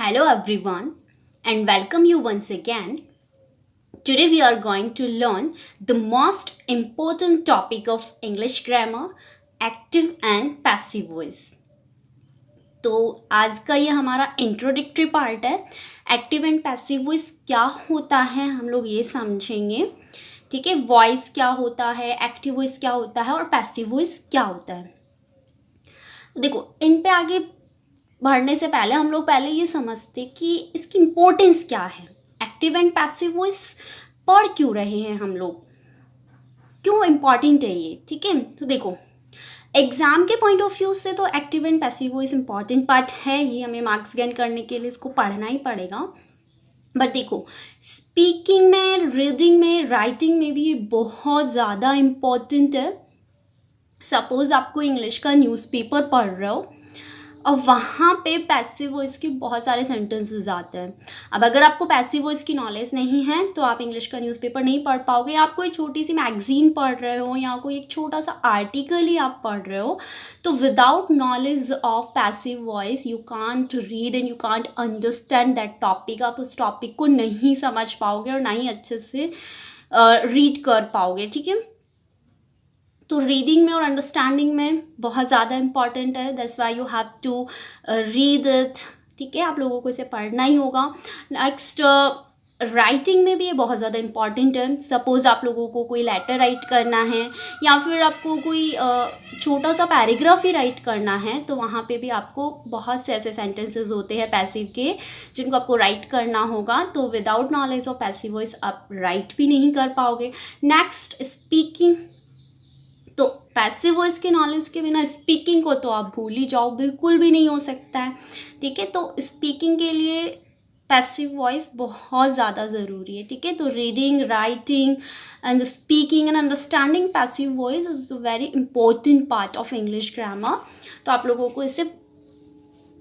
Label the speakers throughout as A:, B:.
A: Hello everyone and welcome you once again. Today we are going to learn the most important topic of English grammar, active and passive voice. तो आज का ये हमारा introductory part है. Active and passive voice क्या होता है हम लोग ये समझेंगे. ठीक है, वॉइस क्या होता है, एक्टिव वॉइस क्या होता है और पैसिव वॉइस क्या होता है. देखो, इन पे आगे बढ़ने से पहले हम लोग पहले ये समझते कि इसकी इम्पोर्टेंस क्या है. एक्टिव एंड पैसिव वॉइस पढ़ क्यों रहे हैं हम लोग, क्यों इम्पॉर्टेंट है ये. ठीक है, तो देखो एग्जाम के पॉइंट ऑफ व्यू से तो active and passive voice important part है ही. हमें मार्क्स गेन करने के लिए इसको पढ़ना ही पड़ेगा. बट देखो, स्पीकिंग में, रीडिंग में, राइटिंग में भी ये बहुत ज़्यादा इम्पॉर्टेंट है. सपोज आपको इंग्लिश का न्यूज़पेपर पढ़ रहे हो और वहाँ पे पैसिव वॉइस के बहुत सारे सेंटेंसेस आते हैं. अब अगर आपको पैसिव वॉइस की नॉलेज नहीं है तो आप इंग्लिश का न्यूज़पेपर नहीं पढ़ पाओगे. आप कोई छोटी सी मैगजीन पढ़ रहे हो या कोई एक छोटा सा आर्टिकल ही आप पढ़ रहे हो, तो without knowledge of passive voice you can't read and you can't understand that topic. आप उस टॉपिक को नहीं समझ पाओगे और ना ही अच्छे से रीड कर पाओगे. ठीक है, तो रीडिंग में और अंडरस्टैंडिंग में बहुत ज़्यादा इंपॉर्टेंट है. That's why you have to read it. ठीक है, आप लोगों को इसे पढ़ना ही होगा. नेक्स्ट, राइटिंग में भी ये बहुत ज़्यादा इंपॉर्टेंट है. सपोज़ आप लोगों को कोई लेटर राइट करना है या फिर आपको कोई छोटा सा पैराग्राफ ही राइट करना है, तो वहाँ पे भी आपको बहुत से ऐसे सेंटेंसेस होते हैं पैसिव के जिनको आपको राइट करना होगा. तो without knowledge of passive voice आप राइट भी नहीं कर पाओगे. Next, speaking. तो पैसिव वॉइस के नॉलेज के बिना स्पीकिंग को तो आप भूल ही जाओ, बिल्कुल भी नहीं हो सकता है. ठीक है, तो स्पीकिंग के लिए पैसिव वॉइस बहुत ज़्यादा ज़रूरी है. ठीक है, तो reading, writing and speaking and understanding passive voice is the very important part of English grammar. तो आप लोगों को इसे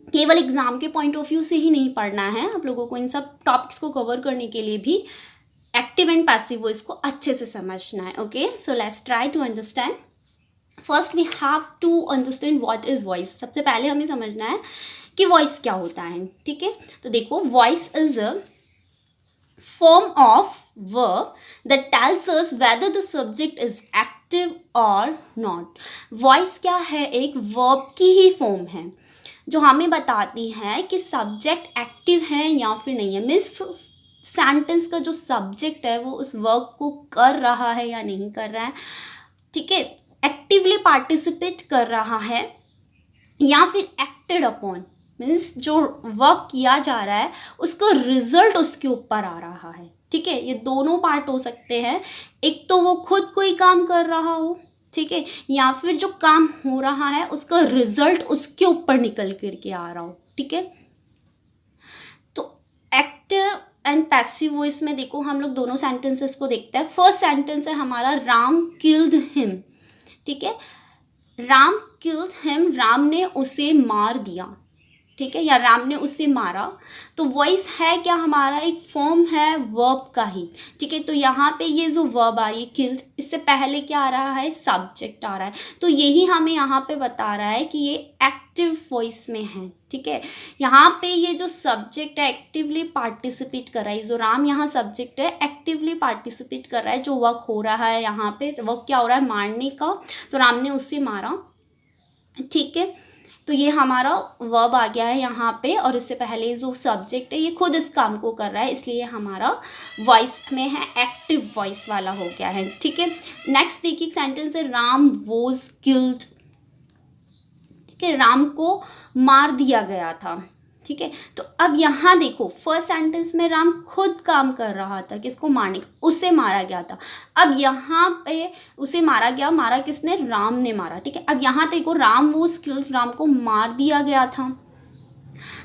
A: केवल एग्जाम के पॉइंट ऑफ व्यू से ही नहीं पढ़ना है, आप लोगों को इन सब टॉपिक्स को कवर करने के लिए भी एक्टिव एंड पैसिव वॉइस को अच्छे से समझना है. Okay, so let's try to understand. First we have to understand what is voice. सबसे पहले हमें समझना है कि वॉइस क्या होता है. ठीक है, तो देखो, voice is a form of verb that tells us whether the subject is active और नॉट. वॉइस क्या है? एक वर्ब की ही फॉर्म है जो हमें बताती है कि सब्जेक्ट एक्टिव है या फिर नहीं है. मीन्स सेंटेंस का जो सब्जेक्ट है वो उस वर्क को कर रहा है या नहीं कर रहा है. ठीक है, एक्टिवली पार्टिसिपेट कर रहा है या फिर एक्टेड अपॉन. मीन्स जो वर्क किया जा रहा है उसका रिजल्ट उसके ऊपर आ रहा है. ठीक है, ये दोनों पार्ट हो सकते हैं. एक तो वो खुद कोई काम कर रहा हो, ठीक है, या फिर जो काम हो रहा है उसका रिजल्ट उसके ऊपर निकल करके आ रहा हो. ठीक है, तो एक्टिव एंड पैसिव वॉइस में देखो हम लोग दोनों सेंटेंसेस को देखते हैं. फर्स्ट सेंटेंस है हमारा राम किल्ड हिम. ठीक है, राम किल्ड हिम, राम ने उसे मार दिया. ठीक है, या राम ने उसे मारा. तो वॉइस है क्या हमारा? एक फॉर्म है वर्ब का ही. ठीक है, तो यहाँ पे ये जो वर्ब आ रही है किल्ड, इससे पहले क्या आ रहा है? सब्जेक्ट आ रहा है. तो यही हमें यहाँ पे बता रहा है कि ये एक्टिव वॉइस में है. ठीक है, यहाँ पे ये जो सब्जेक्ट है एक्टिवली पार्टिसिपेट कर रहा है. जो राम यहाँ सब्जेक्ट है, एक्टिवली पार्टिसिपेट कर रहा है. जो वर्क हो रहा है यहाँ पे, वर्क क्या हो रहा है? मारने का. तो राम ने उसे मारा. ठीक है, तो ये हमारा वर्ब आ गया है यहाँ पे, और इससे पहले जो सब्जेक्ट है ये खुद इस काम को कर रहा है, इसलिए हमारा वॉइस में है, एक्टिव वॉइस वाला हो गया है. ठीक है, नेक्स्ट देखिए सेंटेंस है राम वॉज किल्ड. ठीक है, राम को मार दिया गया था. ठीक है, तो अब यहाँ देखो फर्स्ट सेंटेंस में राम खुद काम कर रहा था किसको? मारने का. उसे मारा गया था. अब यहाँ पे उसे मारा गया, मारा किसने? राम ने मारा. ठीक है, अब यहाँ देखो राम वो स्किल्स, राम को मार दिया गया था.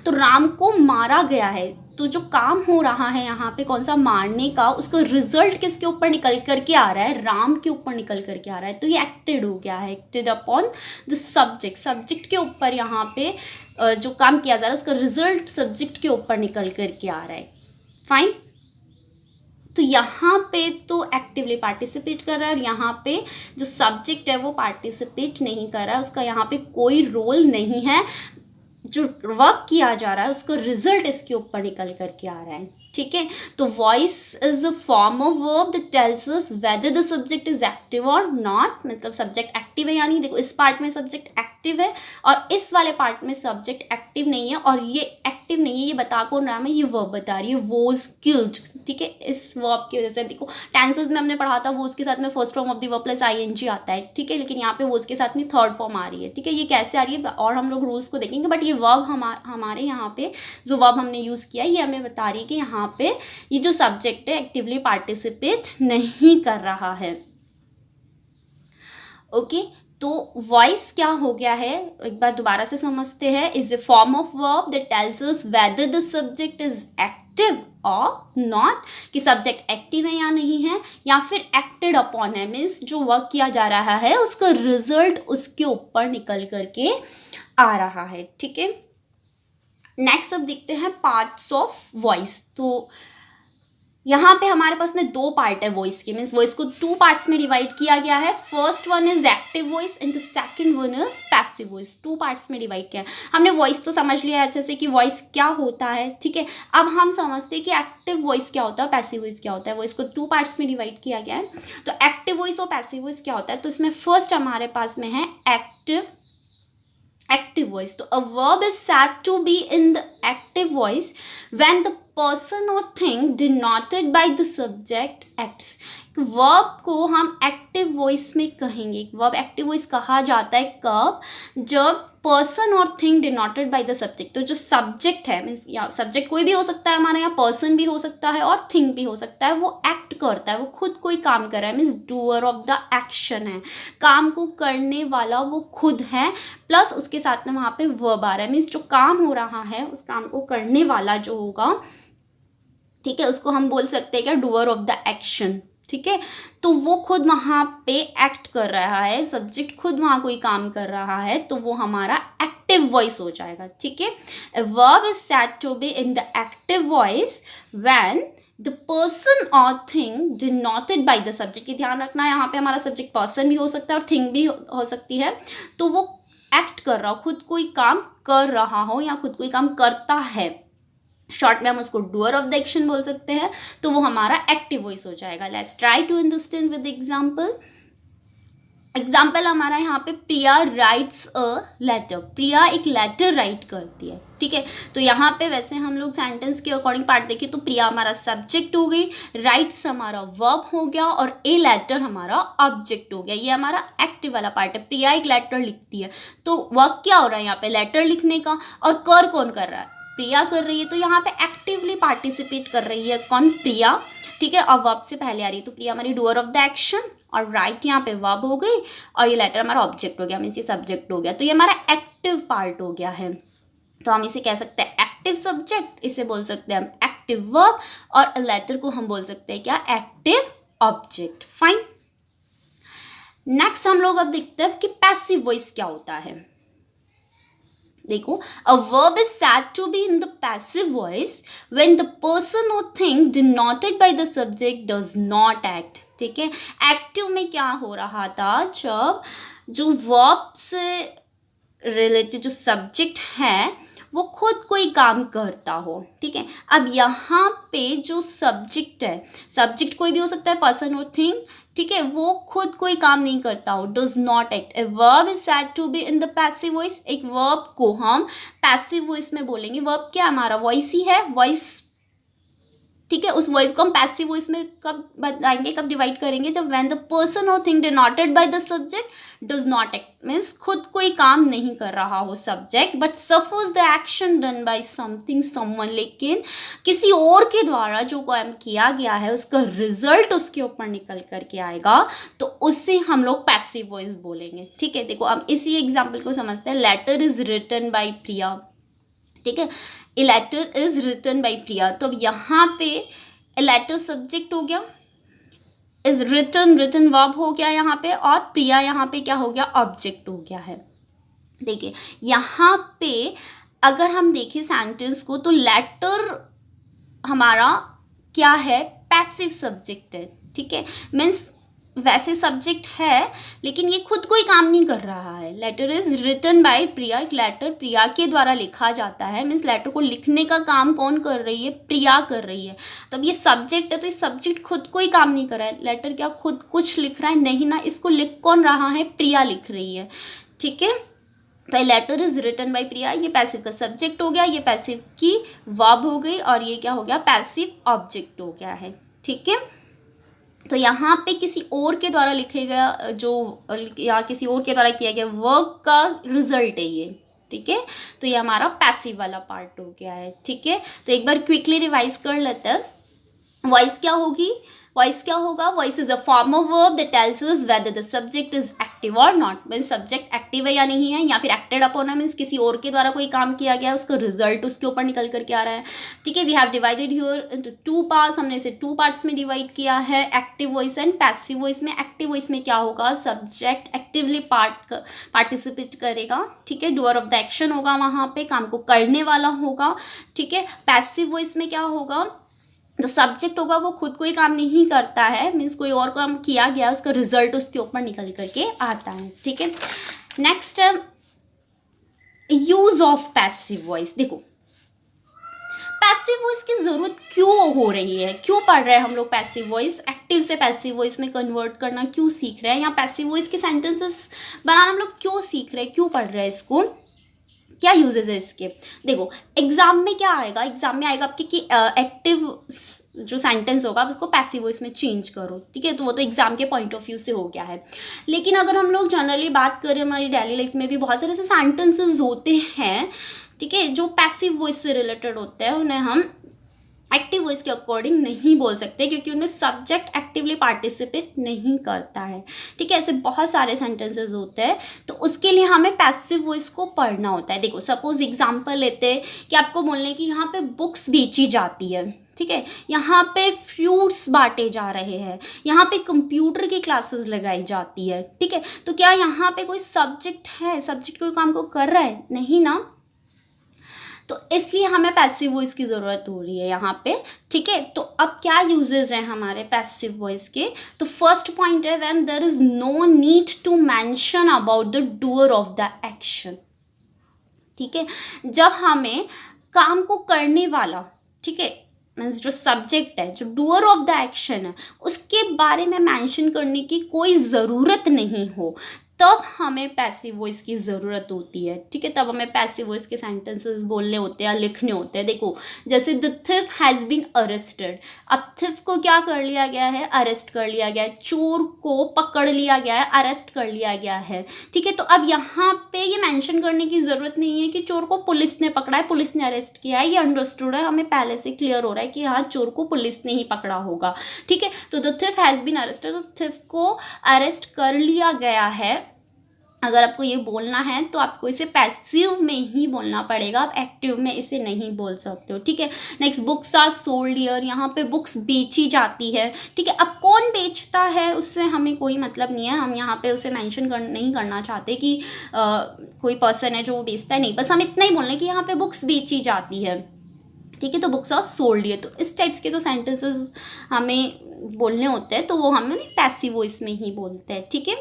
A: तो राम को मारा गया है, तो जो काम हो रहा है यहाँ पे कौन सा? मारने का. उसका रिजल्ट किसके ऊपर निकल करके आ रहा है? राम के ऊपर निकल करके आ रहा है. तो ये एक्टेड हो गया है, acted upon the subject. Subject के ऊपर यहाँ पे जो काम किया जा रहा है उसका रिजल्ट सब्जेक्ट के ऊपर निकल करके आ रहा है. फाइन, तो यहाँ पे तो एक्टिवली पार्टिसिपेट कर रहा है और यहाँ पे जो सब्जेक्ट है वो पार्टिसिपेट नहीं कर रहा है, उसका यहाँ पे कोई रोल नहीं है. जो वर्क किया जा रहा है उसका रिजल्ट इसके ऊपर निकल करके आ रहा है, ठीक है। तो voice is a form of verb that tells us whether the subject is active और नॉट, मतलब सब्जेक्ट एक्टिव है या नहीं। देखो इस पार्ट में सब्जेक्ट एक्टिव है और इस वाले पार्ट में सब्जेक्ट एक्टिव नहीं है, और ये एक्टिव नहीं है ये बता कौन रहा है, ये वर्ब बता रही है, वोज किल्ड, ठीक है। इस वर्ब की वजह से देखो टेंसेस में हमने पढ़ा था वोज के साथ में first form of the verb plus ING आता है, ठीक है, लेकिन यहाँ पे वोज के साथ में थर्ड फॉर्म आ रही है, ठीक है। ये कैसे आ रही है और हम लोग रूल्स को देखेंगे, बट ये वर्ब हमारे यहाँ पे जो वर्ब हमने यूज़ किया ये हमें बता रही है कि यहाँ पे ये जो सब्जेक्ट है एक्टिवली पार्टिसिपेट नहीं कर रहा है, ओके। तो वॉइस क्या हो गया है, एक बार दोबारा से समझते हैं। Is a form of verb that tells us whether the subject is active और नॉट, कि सब्जेक्ट एक्टिव है या नहीं है, या फिर एक्टेड अपॉन है, मीन्स जो वर्क किया जा रहा है उसका रिजल्ट उसके ऊपर निकल करके आ रहा है, ठीक है। नेक्स्ट अब देखते हैं पार्ट्स ऑफ वॉइस। तो यहाँ पे हमारे पास में दो पार्ट है वॉइस के, मीन्स वॉइस को टू पार्ट्स में डिवाइड किया गया है। First one is active voice and the second one is passive voice, two parts में डिवाइड किया है। हमने वॉइस तो समझ लिया है अच्छे से कि वॉइस क्या होता है, ठीक है। अब हम समझते हैं कि एक्टिव वॉइस क्या होता है, पैसिव वॉइस क्या होता है। वॉइस को टू पार्ट्स में डिवाइड किया गया है। तो एक्टिव वॉइस और पैसिव वॉइस क्या होता है, तो इसमें फर्स्ट हमारे पास में है active voice. So a verb is said to be in the active voice when the person or thing denoted by the subject acts. Verb को हम एक्टिव वॉइस में कहेंगे। वर्ब एक्टिव वॉइस कहा जाता है कब, जब person or thing denoted by the subject, तो जो सब्जेक्ट है मीन्स या सब्जेक्ट कोई भी हो सकता है हमारे यहाँ, पर्सन भी हो सकता है और थिंग भी हो सकता है, वो एक्ट करता है, वो खुद कोई काम कर रहा है, means doer of the action है, काम को करने वाला वो खुद है, प्लस उसके साथ में वहाँ पे वर्ब आ रहा है, मीन्स जो काम हो रहा है उस काम को करने वाला जो होगा, ठीक है, उसको हम बोल सकते हैं क्या, डूअर ऑफ द एक्शन, ठीक है। तो वो खुद वहाँ पे एक्ट कर रहा है, सब्जेक्ट खुद वहाँ कोई काम कर रहा है, तो वो हमारा एक्टिव वॉइस हो जाएगा, ठीक है। A verb is said to be in the active voice when the person or thing denoted by the subject. ये ध्यान रखना, यहाँ पे हमारा सब्जेक्ट पर्सन भी हो सकता है और थिंग भी हो सकती है, तो वो एक्ट कर रहा हो, खुद कोई काम कर रहा हो या खुद कोई काम करता है, शॉर्ट में हम उसको डूअर ऑफ द एक्शन बोल सकते हैं, तो वो हमारा एक्टिव वॉइस हो जाएगा। Let's try to understand with example हमारा यहाँ पे प्रिया राइट्स अ लेटर, प्रिया एक लेटर राइट करती है, ठीक है। तो यहाँ पे वैसे हम लोग सेंटेंस के अकॉर्डिंग पार्ट देखें तो प्रिया हमारा सब्जेक्ट हो गई, राइट्स हमारा वर्ब हो गया और ए लेटर हमारा ऑब्जेक्ट हो गया। ये हमारा एक्टिव वाला पार्ट है, प्रिया एक लेटर लिखती है, तो वर्क क्या हो रहा है यहाँ पे, लेटर लिखने का, और कर कौन कर रहा है, प्रिया कर रही है, तो यहाँ पे एक्टिवली पार्टिसिपेट कर रही है कौन, प्रिया, ठीक है। और वर्ब से पहले आ रही है, तो प्रिया हमारी डूअर ऑफ द एक्शन, और राइट यहाँ पे वर्ब हो गई, और ये लेटर हमारा ऑब्जेक्ट हो गया, मीन्स ये सब्जेक्ट हो गया, तो ये हमारा एक्टिव पार्ट हो गया है। तो हम इसे कह सकते हैं एक्टिव सब्जेक्ट, इसे बोल सकते हैं हम एक्टिव वर्ब, और लेटर को हम बोल सकते हैं क्या, एक्टिव ऑब्जेक्ट। फाइन। नेक्स्ट हम लोग अब देखते हैं कि पैसिव वॉइस क्या होता है। देखो, a verb is said to be in the passive voice when the person or thing denoted by the subject does not act, ठीक है। एक्टिव में क्या हो रहा था, जब जो वर्ब से रिलेटेड जो सब्जेक्ट है वो खुद कोई काम करता हो, ठीक है। अब यहाँ पे जो सब्जेक्ट है, सब्जेक्ट कोई भी हो सकता है, पर्सन और थिंग, ठीक है, वो खुद कोई काम नहीं करता हो, does not act. A verb is said to be in the passive voice, एक वर्ब को हम पैसिव वॉइस में बोलेंगे। वर्ब क्या हमारा वॉइस ही है, वॉइस, ठीक है। उस वॉइस को हम पैसिव वॉइस में कब बताएंगे, कब डिवाइड करेंगे, जब when the person or thing denoted by the subject does not act, means खुद कोई काम नहीं कर रहा हो subject, but suffers the action done by something someone, लेकिन किसी और के द्वारा जो काम किया गया है उसका रिजल्ट उसके ऊपर निकल करके आएगा, तो उससे हम लोग पैसिव वॉइस बोलेंगे, ठीक है। देखो हम इसी एग्जाम्पल को समझते हैं। Letter is written by Priya, ठीक है, a letter is written by Priya, तो अब यहाँ पे ए लेटर सब्जेक्ट हो गया, इज रिटन, रिटन वर्ब हो गया यहाँ पे, और प्रिया यहाँ पे क्या हो गया, ऑब्जेक्ट हो गया है। देखिए यहाँ पे अगर हम देखें सेंटेंस को, तो लेटर हमारा क्या है, पैसिव सब्जेक्ट है, ठीक है, मीन्स वैसे सब्जेक्ट है लेकिन ये खुद कोई काम नहीं कर रहा है। लेटर इज रिटन बाय प्रिया, एक लेटर प्रिया के द्वारा लिखा जाता है, मीन्स लेटर को लिखने का काम कौन कर रही है, प्रिया कर रही है। तो अब ये सब्जेक्ट है तो ये सब्जेक्ट खुद कोई काम नहीं कर रहा है। लेटर क्या खुद कुछ लिख रहा है, नहीं ना, इसको लिख कौन रहा है, प्रिया लिख रही है। ठीक है, तो लेटर इज रिटन बाय प्रिया, ये पैसिव का सब्जेक्ट हो गया, ये पैसिव की वर्ब हो गई, और ये क्या हो गया, पैसिव ऑब्जेक्ट हो गया है। ठीक है, तो यहाँ पे किसी और के द्वारा लिखे गया जो या किसी और के द्वारा किया गया वर्क का रिजल्ट है ये। ठीक है, तो ये हमारा पैसिव वाला पार्ट हो गया है। ठीक है, तो एक बार क्विकली रिवाइज कर लेते हैं। वॉइस क्या होगी, वॉइस क्या होगा, voice is a form of verb that tells us whether the subject is active और नॉट, मीन्स सब्जेक्ट एक्टिव है या नहीं है, या फिर एक्टेड अपॉन है, मीन्स किसी और के द्वारा कोई काम किया गया है, उसका रिजल्ट उसके ऊपर निकल करके आ रहा है। ठीक है, we have divided here into 2 parts, हमने इसे 2 पार्ट्स में डिवाइड किया है, active voice and passive voice में। एक्टिव वॉइस में क्या होगा, सब्जेक्ट एक्टिवली पार्टिसिपेट करेगा। ठीक है, डूअर ऑफ द एक्शन होगा, वहाँ पे काम को करने वाला होगा। ठीक है, पैसिव वॉइस में क्या होगा, जो सब्जेक्ट होगा वो खुद कोई काम नहीं करता है, मीन्स कोई और काम किया गया, उसका रिजल्ट उसके ऊपर निकल करके आता है। ठीक है, next use of passive voice. देखो पैसिव वॉइस की ज़रूरत क्यों हो रही है, क्यों पढ़ रहे हैं हम लोग पैसिव वॉइस, एक्टिव से पैसिव वॉइस में कन्वर्ट करना क्यों सीख रहे हैं, या पैसिव वॉइस के सेंटेंसेस बनाना हम लोग क्यों सीख रहे हैं, क्यों पढ़ रहे हैं इसको, क्या यूजेस है इसके। देखो एग्जाम में क्या आएगा, एग्जाम में आएगा आपके कि एक्टिव जो सेंटेंस होगा आप उसको पैसिव वॉइस में चेंज करो। ठीक है, तो वो तो एग्जाम के पॉइंट ऑफ व्यू से हो गया है। लेकिन अगर हम लोग जनरली बात करें, हमारी डेली लाइफ में भी बहुत सारे ऐसे सेंटेंसेस होते हैं, ठीक है, जो पैसिव वॉइस से रिलेटेड होते हैं, उन्हें हम एक्टिव वॉइस के अकॉर्डिंग नहीं बोल सकते, क्योंकि उनमें सब्जेक्ट एक्टिवली पार्टिसिपेट नहीं करता है। ठीक है, ऐसे बहुत सारे सेंटेंसेस होते हैं, तो उसके लिए हमें पैसिव वॉइस को पढ़ना होता है। देखो सपोज एग्जांपल लेते हैं कि आपको बोलने की यहाँ पे बुक्स बेची जाती है, ठीक है, यहाँ पे फ्रूट्स बांटे जा रहे हैं, यहाँ पे कंप्यूटर की क्लासेस लगाई जाती है। ठीक है, तो क्या यहाँ पे कोई सब्जेक्ट है, सब्जेक्ट कोई काम को कर रहा है, नहीं ना, तो इसलिए हमें पैसिव वॉइस की ज़रूरत हो रही है यहाँ पे। ठीक है, तो अब क्या यूजेस हैं हमारे पैसिव वॉइस के, तो फर्स्ट पॉइंट है when there is no need to mention about the doer of the action. ठीक है, जब हमें काम को करने वाला, ठीक है, मीन्स जो सब्जेक्ट है, जो डूअर ऑफ द एक्शन है, उसके बारे में मेंशन करने की कोई ज़रूरत नहीं हो, तब हमें पैसिव वॉइस की ज़रूरत होती है। ठीक है, तब हमें पैसिव वॉइस के सेंटेंसेस बोलने होते हैं या लिखने होते हैं। देखो जैसे the thief has been arrested, अब थिफ को क्या कर लिया गया है, अरेस्ट कर लिया गया है, चोर को पकड़ लिया गया है, अरेस्ट कर लिया गया है। ठीक है, तो अब यहाँ पे ये मेंशन करने की ज़रूरत नहीं है कि चोर को पुलिस ने पकड़ा है, पुलिस ने अरेस्ट किया है, ये अंडरस्टूड है, हमें पहले से क्लियर हो रहा है कि हाँ चोर को पुलिस ने ही पकड़ा होगा। ठीक है, तो the thief has been arrested, तो थिफ को अरेस्ट कर लिया गया है। अगर आपको ये बोलना है तो आपको इसे पैसिव में ही बोलना पड़ेगा, आप एक्टिव में इसे नहीं बोल सकते हो। ठीक है, next books are sold here, यहाँ पे बुक्स बेची जाती है। ठीक है, अब कौन बेचता है उससे हमें कोई मतलब नहीं है, हम यहाँ पे उसे मेंशन नहीं करना चाहते कि कोई पर्सन है जो बेचता है, नहीं, बस हम इतना ही बोलना है कि यहाँ पे बुक्स बेची जाती है। ठीक है, तो बुक्स आर सोल्ड हियर, तो इस टाइप्स के जो सेंटेंसेस हमें बोलने होते हैं तो वो हमें पैसिव वॉइस में ही बोलते हैं। ठीक है,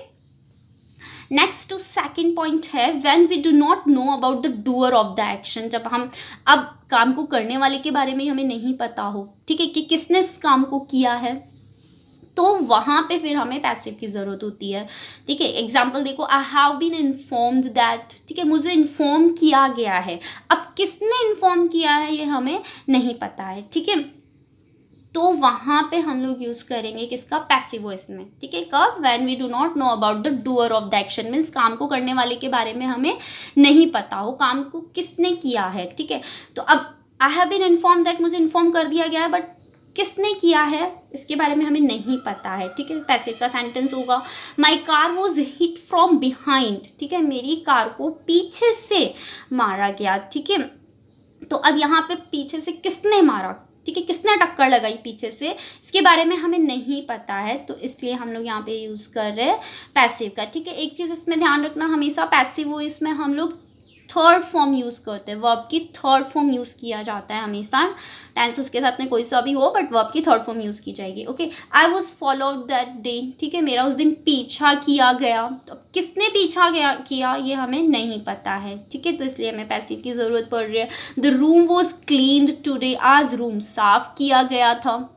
A: नेक्स्ट सेकंड पॉइंट है when we do not know about the doer of the action, जब हम अब काम को करने वाले के बारे में हमें नहीं पता हो, ठीक है, कि किसने इस काम को किया है, तो वहाँ पे फिर हमें पैसिव की ज़रूरत होती है। ठीक है, एग्जाम्पल देखो, I have been informed that, ठीक है, मुझे इन्फॉर्म किया गया है। अब किसने इन्फॉर्म किया है ये हमें नहीं पता है। ठीक है, तो वहाँ पे हम लोग यूज़ करेंगे किसका, पैसिव वॉइस में। ठीक है, कब, when we do not know about the doer of the action, means काम को करने वाले के बारे में हमें नहीं पता हो, काम को किसने किया है। ठीक है, तो अब I have been inform that, मुझे इन्फॉर्म कर दिया गया है, बट किसने किया है इसके बारे में हमें नहीं पता है। ठीक है, पैसिव का सेंटेंस होगा my car was hit from behind, ठीक है, मेरी कार को पीछे से मारा गया। ठीक है, तो अब यहाँ पे पीछे से किसने मारा, ठीक है, किसने टक्कर लगाई पीछे से, इसके बारे में हमें नहीं पता है, तो इसलिए हम लोग यहाँ पे यूज़ कर रहे हैं पैसिव का। ठीक है, एक चीज़ इसमें ध्यान रखना, हमेशा पैसिव वॉइस में हम लोग थर्ड फॉर्म यूज़ करते हैं, वर्ब की थर्ड फॉर्म यूज़ किया जाता है हमेशा। टेंस उसके साथ में कोई सा भी हो बट वर्ब की थर्ड फॉर्म यूज़ की जाएगी। Okay, I was followed that day, ठीक है, मेरा उस दिन पीछा किया गया। तो किसने पीछा किया ये हमें नहीं पता है, ठीक है, तो इसलिए हमें पैसिव की ज़रूरत पड़ रही है। The room was cleaned today, आज रूम साफ किया गया था,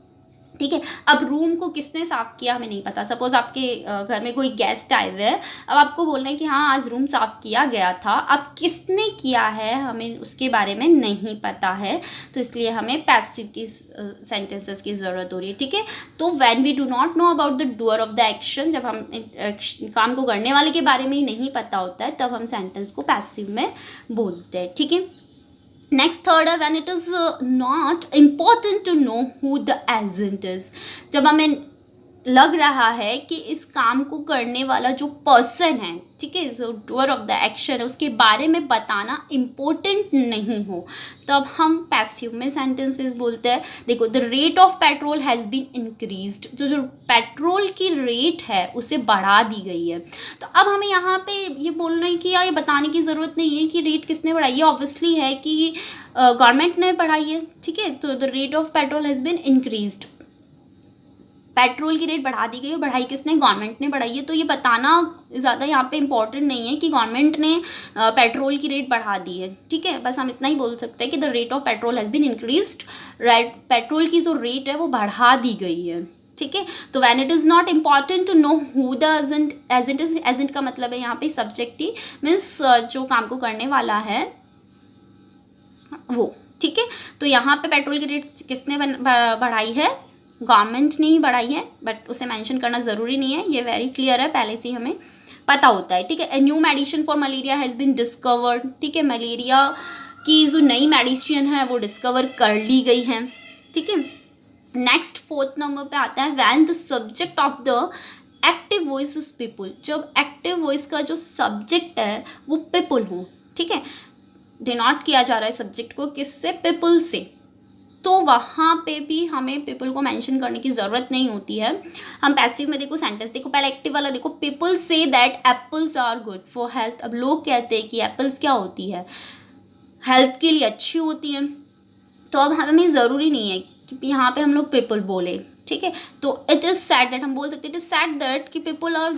A: ठीक है। अब रूम को किसने साफ़ किया हमें नहीं पता। सपोज आपके घर में कोई गेस्ट आए हुए हैं, अब आपको बोलना है कि हाँ आज रूम साफ़ किया गया था। अब किसने किया है हमें उसके बारे में नहीं पता है, तो इसलिए हमें पैसिव की सेंटेंसेस की ज़रूरत हो रही है, ठीक है। तो when we do not know about the doer of the action, जब हम काम को करने वाले के बारे में ही नहीं पता होता है, तब हम सेंटेंस को पैसिव में बोलते हैं, ठीक है। नेक्स्ट थर्ड है when it is not important to know who the agent is, जब हमें लग रहा है कि इस काम को करने वाला जो पर्सन है, ठीक है, जो डूअर ऑफ द एक्शन है, उसके बारे में बताना इम्पोर्टेंट नहीं हो, तब हम पैसिव में सेंटेंसेस बोलते हैं। देखो, the rate of petrol has been increased, जो पेट्रोल की रेट है उसे बढ़ा दी गई है। तो अब हमें यहाँ पे ये बोलना है कि यार ये बताने की ज़रूरत नहीं है कि रेट किसने बढ़ाई है, ऑब्वियसली है कि गवर्नमेंट ने बढ़ाई है, ठीक है। तो the rate of petrol has been increased, petrol की रेट बढ़ा दी गई है, बढ़ाई किसने, गवर्नमेंट ने बढ़ाई है। तो ये बताना ज़्यादा यहाँ पे इम्पॉर्टेंट नहीं है कि गवर्नमेंट ने पेट्रोल की रेट बढ़ा दी है, ठीक है। बस हम इतना ही बोल सकते हैं कि the rate of petrol has been increased, petrol की जो रेट है वो बढ़ा दी गई है, ठीक है। तो when it is not important to know who the agent is, agent का मतलब है यहाँ पे सब्जेक्ट ही, मीन्स जो काम को करने वाला है वो, ठीक है। तो यहाँ पे पेट्रोल की रेट किसने बढ़ाई है, गवर्नमेंट ने ही बढ़ाई है, बट उसे मेंशन करना ज़रूरी नहीं है, ये वेरी क्लियर है, पहले से ही हमें पता होता है, ठीक है। A new medicine for malaria has been discovered, ठीक है, मलेरिया की जो नई मेडिसिन है वो डिस्कवर कर ली गई है, ठीक है। नेक्स्ट फोर्थ नंबर पे आता है when the subject of the active voice is people, जब एक्टिव वॉइस का जो सब्जेक्ट है वो पीपल हो, ठीक है, डिनोट किया जा रहा है सब्जेक्ट को किससे, पीपल से, तो वहाँ पे भी हमें पीपल को मेंशन करने की ज़रूरत नहीं होती है। हम पैसिव में देखो सेंटेंस देखो, पहले एक्टिव वाला देखो, people say that apples are good for health. अब लोग कहते हैं कि एप्पल्स क्या होती है, हेल्थ के लिए अच्छी होती है, तो अब हमें ज़रूरी नहीं है कि यहाँ पे हम लोग पीपल बोले, ठीक है। तो इट इज़ सैड दैट, हम बोल सकते हैं इट इज़ सैड दैट कि people are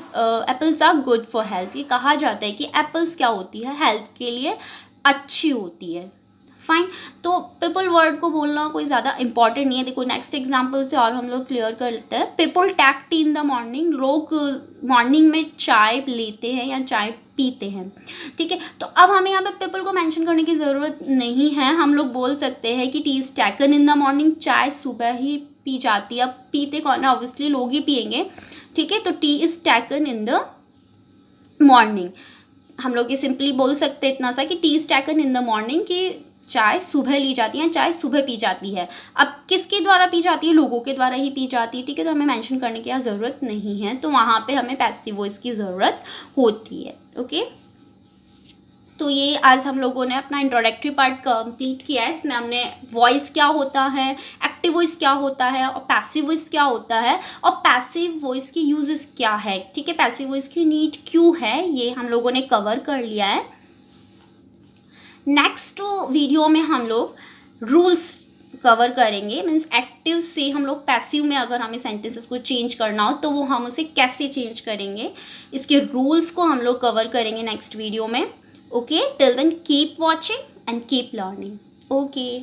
A: apples are good for health. ये कहा जाता है कि एप्पल्स क्या होती है, हेल्थ के लिए अच्छी होती है, फाइन। तो पीपल वर्ड को बोलना कोई ज़्यादा इंपॉर्टेंट नहीं है। देखो नेक्स्ट एग्जांपल से और हम लोग क्लियर कर लेते हैं। People take tea in the morning, लोग मॉर्निंग में चाय लेते हैं या चाय पीते हैं, ठीक है। तो अब हमें यहाँ पे पीपल को मेंशन करने की ज़रूरत नहीं है, हम लोग बोल सकते हैं कि T is taken in the morning, चाय सुबह ही पी जाती है। अब पीते कौन है, ऑब्वियसली लोग ही पियेंगे, ठीक है। तो T is taken in the morning, हम लोग ये सिंपली बोल सकते हैं इतना सा कि T is taken in the morning, कि चाय सुबह ली जाती है, चाय सुबह पी जाती है। अब किसके द्वारा पी जाती है, लोगों के द्वारा ही पी जाती है, ठीक है। तो हमें मेंशन करने की ज़रूरत नहीं है, तो वहाँ पे हमें पैसिव वॉइस की ज़रूरत होती है, ओके। तो ये आज हम लोगों ने अपना इंट्रोडक्टरी पार्ट कंप्लीट किया है। इसमें हमने वॉइस क्या होता है, एक्टिव वॉइस क्या होता है और पैसिव वॉइस क्या होता है, और पैसिव वॉइस की यूजेस क्या है, ठीक है, पैसिव वॉइस की नीड क्यों है, ये हम लोगों ने कवर कर लिया है। नेक्स्ट वीडियो में हम लोग रूल्स कवर करेंगे, मीन्स एक्टिव से हम लोग पैसिव में अगर हमें सेंटेंसेस को चेंज करना हो तो वो हम उसे कैसे चेंज करेंगे, इसके रूल्स को हम लोग कवर करेंगे नेक्स्ट वीडियो में, okay. Till then keep watching and keep learning, okay.